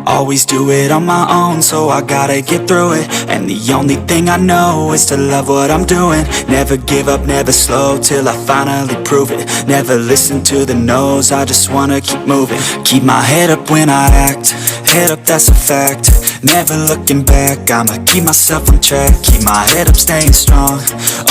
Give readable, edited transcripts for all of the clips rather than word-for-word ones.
Always do it on my own, so I gotta get through it. And the only thing I know is to love what I'm doing. Never give up, never slow, till I finally prove it. Never listen to the no's, I just wanna keep moving. Keep my head up when I act, head up, that's a fact. Never looking back, I'ma keep myself on track. Keep my head up, staying strong,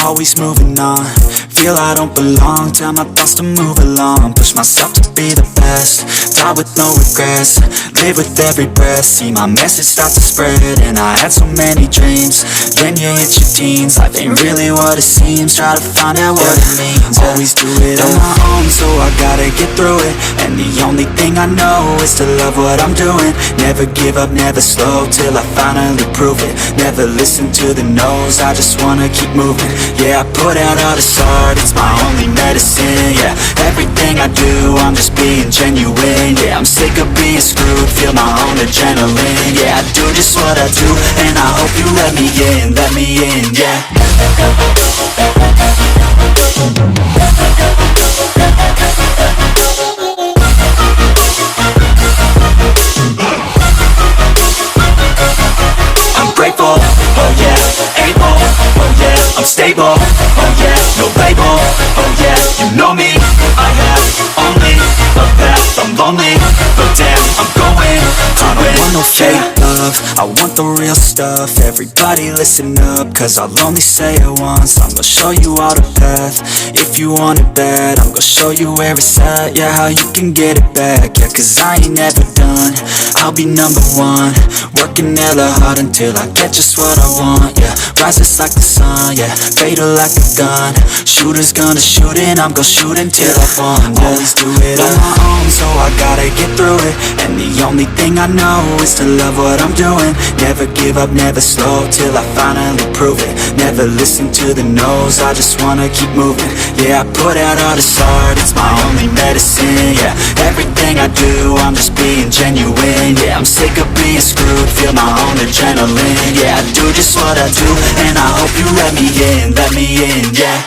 always moving on. Feel I don't belong, tell my thoughts to move along. Push myself to be the best, die with no regrets. Live with every breath, see my message start to spread. And I had so many dreams, then you hit your teens. Life ain't really what it seems, try to find out what it means. Always do it on my own, so I gotta get through it. And the only thing I know is to love what I'm doing. Never give up, never slow, till I finally prove it. Never listen to the no's, I just wanna keep moving. Yeah, I put out all this art, it's my only medicine. Yeah, everything I do, I'm just being genuine. Yeah, I'm sick of being screwed, feel my own adrenaline. Yeah, I do just what I do, and I hope you let me in, yeah. I'm grateful, oh yeah, able, oh yeah, I'm stable, oh yeah, no label, oh yeah, you know me, I have only a path, I'm lonely, but damn, I'm going to win. I don't want no fake love, I want the real stuff. Everybody listen up, cause I'll only say it once. I'm gonna show you all the path, if you want it bad. I'm gonna show you where it's at, yeah, how you can get it back. Yeah, cause I ain't never done, I'll be number one. Working hella hard until I get just what I want, yeah. Rises like the sun, yeah, fatal like a gun. Shooters gonna shoot and I'm gonna shoot until I fall. Always do it on my own, so I gotta get through it. And the only thing I know is to love what I'm doing. Never give up, never slow, till I finally prove it. Never listen to the no's, I just wanna keep moving. Yeah, I put out all this art, it's my only medicine. Yeah, everything I do, I'm just being genuine. Yeah, I'm sick of being screwed, feel my own adrenaline. Yeah, I do just what I do, and I hope you let me in, yeah.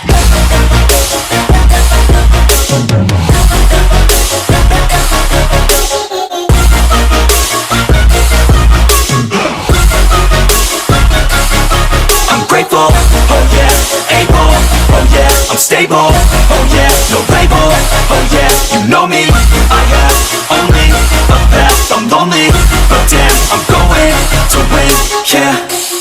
I'm grateful, oh yeah, able, oh yeah, I'm stable, oh yeah, no label, oh yeah, you know me, I have only a path, I'm lonely, but damn, I'm going to win, yeah.